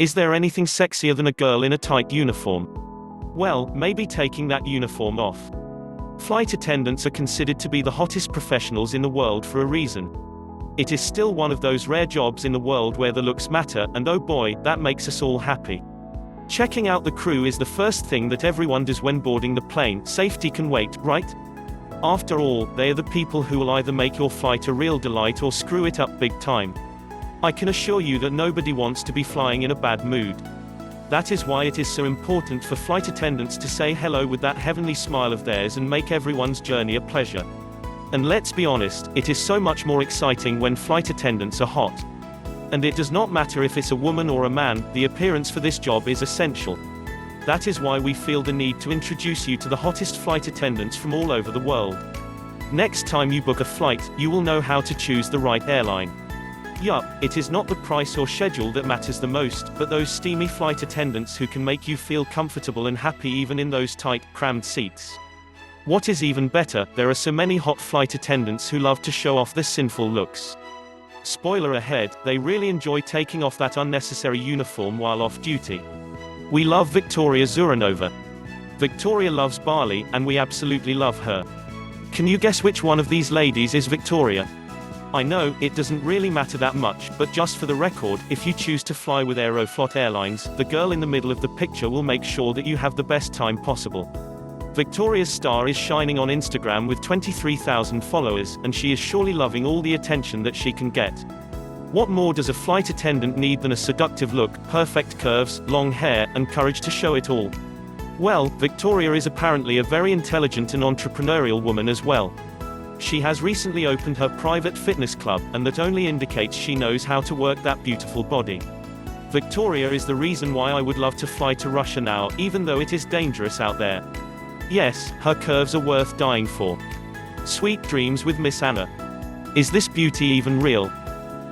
Is there anything sexier than a girl in a tight uniform? Well, maybe taking that uniform off. Flight attendants are considered to be the hottest professionals in the world for a reason. It is still one of those rare jobs in the world where the looks matter, and oh boy, that makes us all happy. Checking out the crew is the first thing that everyone does when boarding the plane. Safety can wait, right? After all, they are the people who will either make your flight a real delight or screw it up big time. I can assure you that nobody wants to be flying in a bad mood. That is why it is so important for flight attendants to say hello with that heavenly smile of theirs and make everyone's journey a pleasure. And let's be honest, it is so much more exciting when flight attendants are hot. And it does not matter if it's a woman or a man, the appearance for this job is essential. That is why we feel the need to introduce you to the hottest flight attendants from all over the world. Next time you book a flight, you will know how to choose the right airline. Yup, it is not the price or schedule that matters the most, but those steamy flight attendants who can make you feel comfortable and happy even in those tight, crammed seats. What is even better, there are so many hot flight attendants who love to show off their sinful looks. Spoiler ahead, they really enjoy taking off that unnecessary uniform while off duty. We love Victoria Zurinova. Victoria loves Bali, and we absolutely love her. Can you guess which one of these ladies is Victoria? I know, it doesn't really matter that much, but just for the record, if you choose to fly with Aeroflot Airlines, the girl in the middle of the picture will make sure that you have the best time possible. Victoria's star is shining on Instagram with 23,000 followers, and she is surely loving all the attention that she can get. What more does a flight attendant need than a seductive look, perfect curves, long hair, and courage to show it all? Well, Victoria is apparently a very intelligent and entrepreneurial woman as well. She has recently opened her private fitness club, and that only indicates she knows how to work that beautiful body. Victoria is the reason why I would love to fly to Russia now, even though it is dangerous out there. Yes, her curves are worth dying for. Sweet dreams with Miss Anna. Is this beauty even real?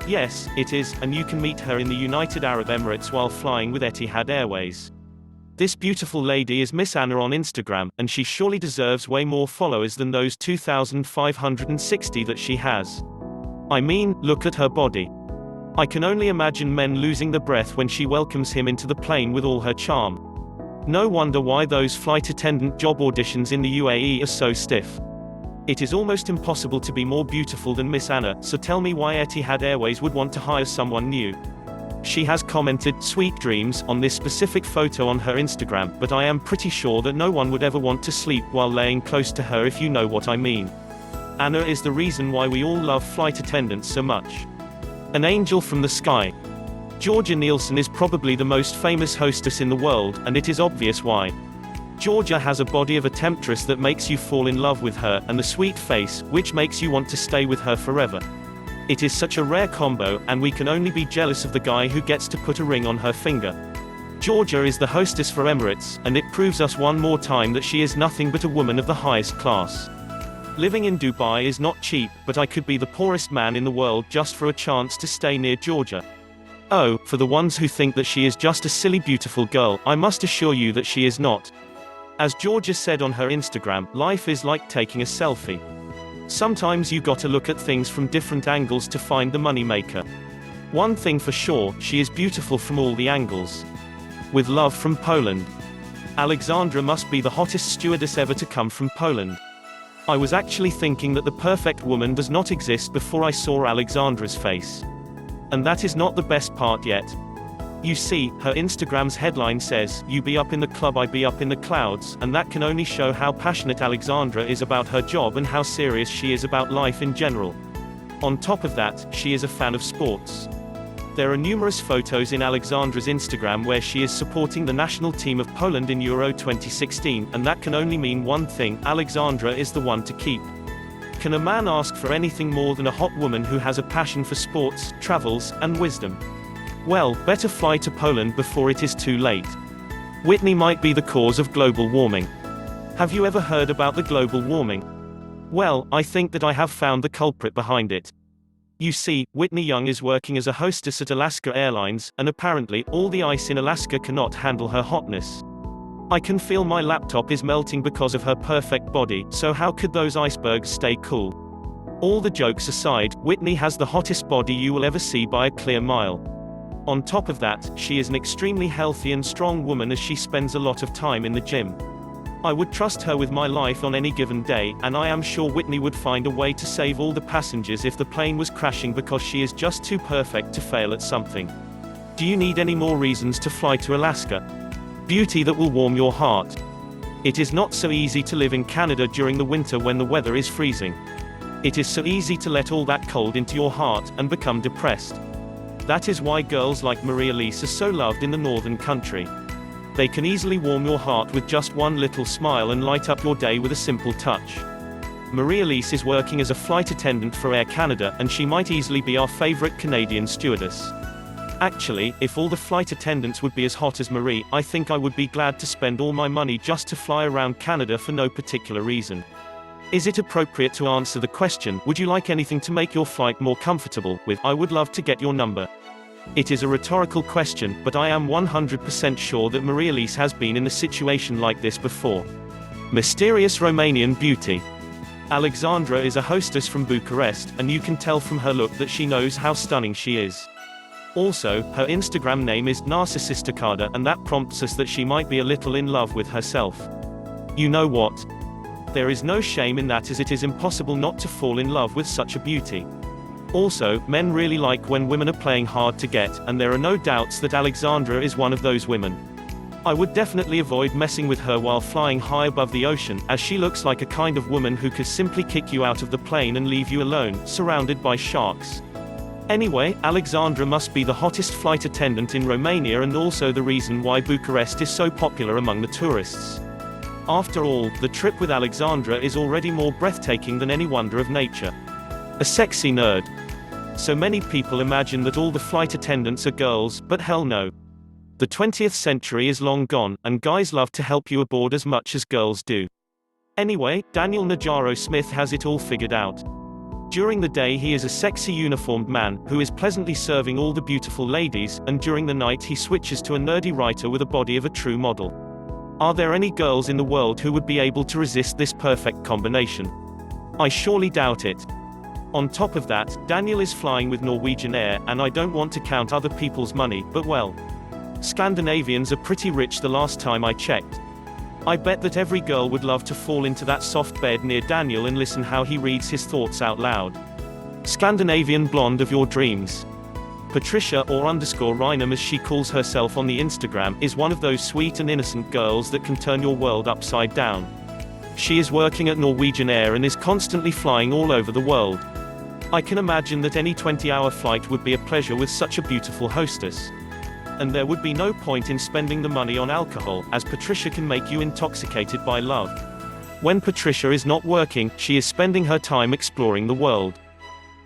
Yes, it is, and you can meet her in the United Arab Emirates while flying with Etihad Airways. This beautiful lady is Miss Anna on Instagram, and she surely deserves way more followers than those 2,560 that she has. I mean, look at her body. I can only imagine men losing their breath when she welcomes him into the plane with all her charm. No wonder why those flight attendant job auditions in the UAE are so stiff. It is almost impossible to be more beautiful than Miss Anna, so tell me why Etihad Airways would want to hire someone new. She has commented, "Sweet dreams," on this specific photo on her Instagram, but I am pretty sure that no one would ever want to sleep while laying close to her, if you know what I mean. Anna is the reason why we all love flight attendants so much. An angel from the sky. Georgia Nielson is probably the most famous hostess in the world, and it is obvious why. Georgia has a body of a temptress that makes you fall in love with her, and the sweet face, which makes you want to stay with her forever. It is such a rare combo, and we can only be jealous of the guy who gets to put a ring on her finger. Georgia is the hostess for Emirates, and it proves us one more time that she is nothing but a woman of the highest class. Living in Dubai is not cheap, but I could be the poorest man in the world just for a chance to stay near Georgia. Oh, for the ones who think that she is just a silly beautiful girl, I must assure you that she is not. As Georgia said on her Instagram, life is like taking a selfie. Sometimes you gotta look at things from different angles to find the moneymaker. One thing for sure, she is beautiful from all the angles. With love from Poland. Alexandra must be the hottest stewardess ever to come from Poland. I was actually thinking that the perfect woman does not exist before I saw Alexandra's face. And that is not the best part yet. You see, her Instagram's headline says, "You be up in the club, I be up in the clouds," and that can only show how passionate Alexandra is about her job and how serious she is about life in general. On top of that, she is a fan of sports. There are numerous photos in Alexandra's Instagram where she is supporting the national team of Poland in Euro 2016, and that can only mean one thing: Alexandra is the one to keep. Can a man ask for anything more than a hot woman who has a passion for sports, travels, and wisdom? Well, better fly to Poland before it is too late. Whitney might be the cause of global warming. Have you ever heard about the global warming? Well, I think that I have found the culprit behind it. You see, Whitney Young is working as a hostess at Alaska Airlines, and apparently, all the ice in Alaska cannot handle her hotness. I can feel my laptop is melting because of her perfect body, so how could those icebergs stay cool? All the jokes aside, Whitney has the hottest body you will ever see by a clear mile. On top of that, she is an extremely healthy and strong woman as she spends a lot of time in the gym. I would trust her with my life on any given day, and I am sure Whitney would find a way to save all the passengers if the plane was crashing because she is just too perfect to fail at something. Do you need any more reasons to fly to Alaska? Beauty that will warm your heart. It is not so easy to live in Canada during the winter when the weather is freezing. It is so easy to let all that cold into your heart and become depressed. That is why girls like Elise are so loved in the northern country. They can easily warm your heart with just one little smile and light up your day with a simple touch. Elise is working as a flight attendant for Air Canada, and she might easily be our favorite Canadian stewardess. Actually, if all the flight attendants would be as hot as Marie, I think I would be glad to spend all my money just to fly around Canada for no particular reason. Is it appropriate to answer the question, would you like anything to make your flight more comfortable, with, I would love to get your number? It is a rhetorical question, but I am 100% sure that Elise has been in a situation like this before. Mysterious Romanian beauty. Alexandra is a hostess from Bucharest, and you can tell from her look that she knows how stunning she is. Also, her Instagram name is Narcissisticada, and that prompts us that she might be a little in love with herself. You know what? There is no shame in that, as it is impossible not to fall in love with such a beauty. Also, men really like when women are playing hard to get, and there are no doubts that Alexandra is one of those women. I would definitely avoid messing with her while flying high above the ocean, as she looks like a kind of woman who could simply kick you out of the plane and leave you alone, surrounded by sharks. Anyway, Alexandra must be the hottest flight attendant in Romania and also the reason why Bucharest is so popular among the tourists. After all, the trip with Alexandra is already more breathtaking than any wonder of nature. A sexy nerd. So many people imagine that all the flight attendants are girls, but hell no. The 20th century is long gone, and guys love to help you aboard as much as girls do. Anyway, Daniel Najaro Smith has it all figured out. During the day he is a sexy uniformed man, who is pleasantly serving all the beautiful ladies, and during the night he switches to a nerdy writer with a body of a true model. Are there any girls in the world who would be able to resist this perfect combination? I surely doubt it. On top of that, Daniel is flying with Norwegian Air, and I don't want to count other people's money, but well. Scandinavians are pretty rich the last time I checked. I bet that every girl would love to fall into that soft bed near Daniel and listen how he reads his thoughts out loud. Scandinavian blonde of your dreams. Patricia, or _Rhinum as she calls herself on the Instagram, is one of those sweet and innocent girls that can turn your world upside down. She is working at Norwegian Air and is constantly flying all over the world. I can imagine that any 20-hour flight would be a pleasure with such a beautiful hostess. And there would be no point in spending the money on alcohol, as Patricia can make you intoxicated by love. When Patricia is not working, she is spending her time exploring the world.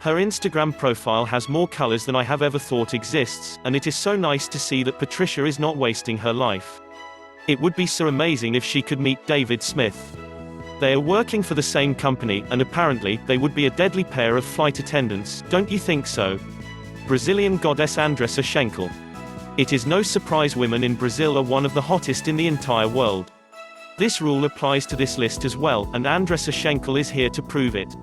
Her Instagram profile has more colors than I have ever thought exists, and it is so nice to see that Patricia is not wasting her life. It would be so amazing if she could meet David Smith. They are working for the same company, and apparently, they would be a deadly pair of flight attendants, don't you think so? Brazilian goddess Andressa Schenkel. It is no surprise women in Brazil are one of the hottest in the entire world. This rule applies to this list as well, and Andressa Schenkel is here to prove it.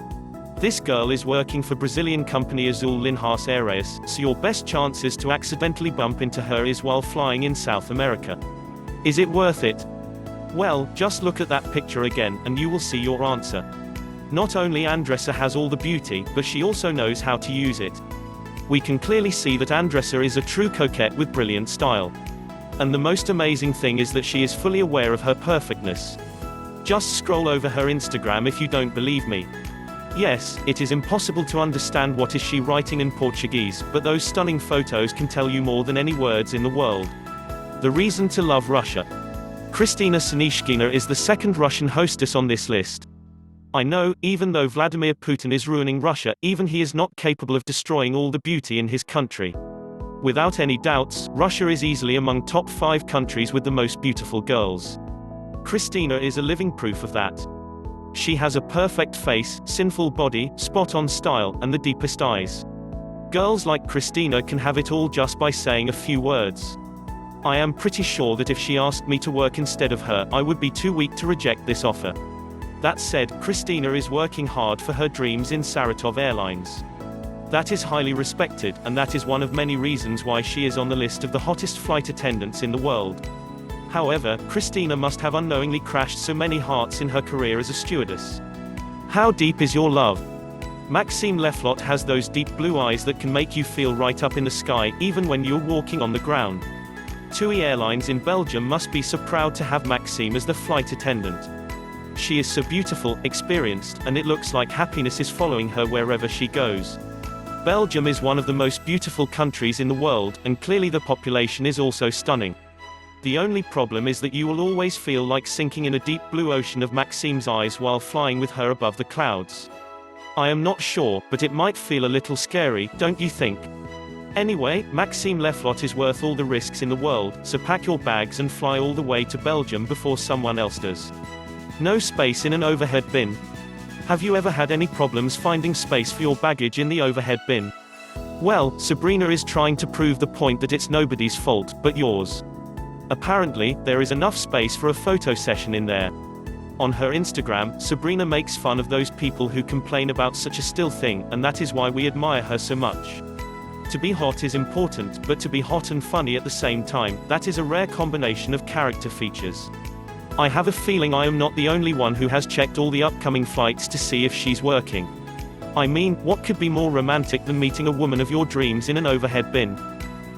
This girl is working for Brazilian company Azul Linhas Aéreas, so your best chances to accidentally bump into her is while flying in South America. Is it worth it? Well, just look at that picture again, and you will see your answer. Not only Andressa has all the beauty, but she also knows how to use it. We can clearly see that Andressa is a true coquette with brilliant style. And the most amazing thing is that she is fully aware of her perfectness. Just scroll over her Instagram if you don't believe me. Yes, it is impossible to understand what is she writing in Portuguese, but those stunning photos can tell you more than any words in the world. The reason to love Russia. Kristina Sanishkina is the second Russian hostess on this list. I know, even though Vladimir Putin is ruining Russia, even he is not capable of destroying all the beauty in his country. Without any doubts, Russia is easily among top 5 countries with the most beautiful girls. Kristina is a living proof of that. She has a perfect face, sinful body, spot-on style, and the deepest eyes. Girls like Kristina can have it all just by saying a few words. I am pretty sure that if she asked me to work instead of her, I would be too weak to reject this offer. That said, Kristina is working hard for her dreams in Saratov Airlines. That is highly respected, and that is one of many reasons why she is on the list of the hottest flight attendants in the world. However, Kristina must have unknowingly crashed so many hearts in her career as a stewardess. How deep is your love? Maxime Leflot has those deep blue eyes that can make you feel right up in the sky, even when you're walking on the ground. TUI Airlines in Belgium must be so proud to have Maxime as the flight attendant. She is so beautiful, experienced, and it looks like happiness is following her wherever she goes. Belgium is one of the most beautiful countries in the world, and clearly the population is also stunning. The only problem is that you will always feel like sinking in a deep blue ocean of Maxime's eyes while flying with her above the clouds. I am not sure, but it might feel a little scary, don't you think? Anyway, Maxime Leflot is worth all the risks in the world, so pack your bags and fly all the way to Belgium before someone else does. No space in an overhead bin. Have you ever had any problems finding space for your baggage in the overhead bin? Well, Sabrina is trying to prove the point that it's nobody's fault, but yours. Apparently, there is enough space for a photo session in there. On her Instagram, Sabrina makes fun of those people who complain about such a still thing, and that is why we admire her so much. To be hot is important, but to be hot and funny at the same time, that is a rare combination of character features. I have a feeling I am not the only one who has checked all the upcoming flights to see if she's working. I mean, what could be more romantic than meeting a woman of your dreams in an overhead bin?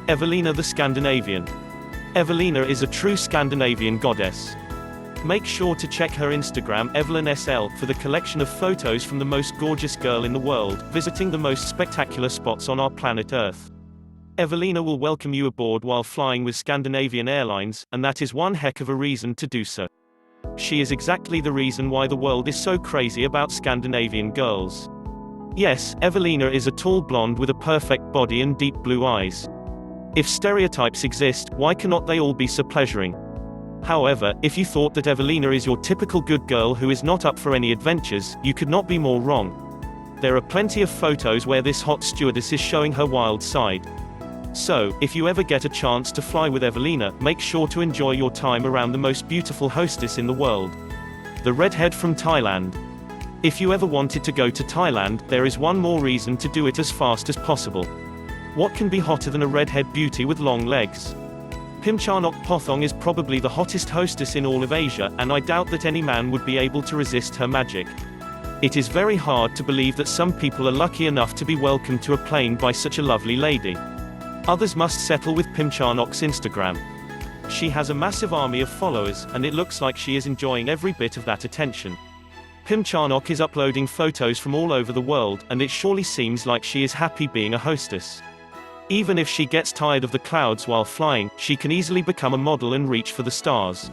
Evelina the Scandinavian. Evelina is a true Scandinavian goddess. Make sure to check her Instagram, Evelina SL, for the collection of photos from the most gorgeous girl in the world, visiting the most spectacular spots on our planet Earth. Evelina will welcome you aboard while flying with Scandinavian Airlines, and that is one heck of a reason to do so. She is exactly the reason why the world is so crazy about Scandinavian girls. Yes, Evelina is a tall blonde with a perfect body and deep blue eyes. If stereotypes exist, why cannot they all be so pleasuring? However, if you thought that Evelina is your typical good girl who is not up for any adventures, you could not be more wrong. There are plenty of photos where this hot stewardess is showing her wild side. So, if you ever get a chance to fly with Evelina, make sure to enjoy your time around the most beautiful hostess in the world. The redhead from Thailand. If you ever wanted to go to Thailand, there is one more reason to do it as fast as possible. What can be hotter than a redhead beauty with long legs? Pimchanok Pong is probably the hottest hostess in all of Asia, and I doubt that any man would be able to resist her magic. It is very hard to believe that some people are lucky enough to be welcomed to a plane by such a lovely lady. Others must settle with Pimchanok's Instagram. She has a massive army of followers, and it looks like she is enjoying every bit of that attention. Pimchanok is uploading photos from all over the world, and it surely seems like she is happy being a hostess. Even if she gets tired of the clouds while flying, she can easily become a model and reach for the stars.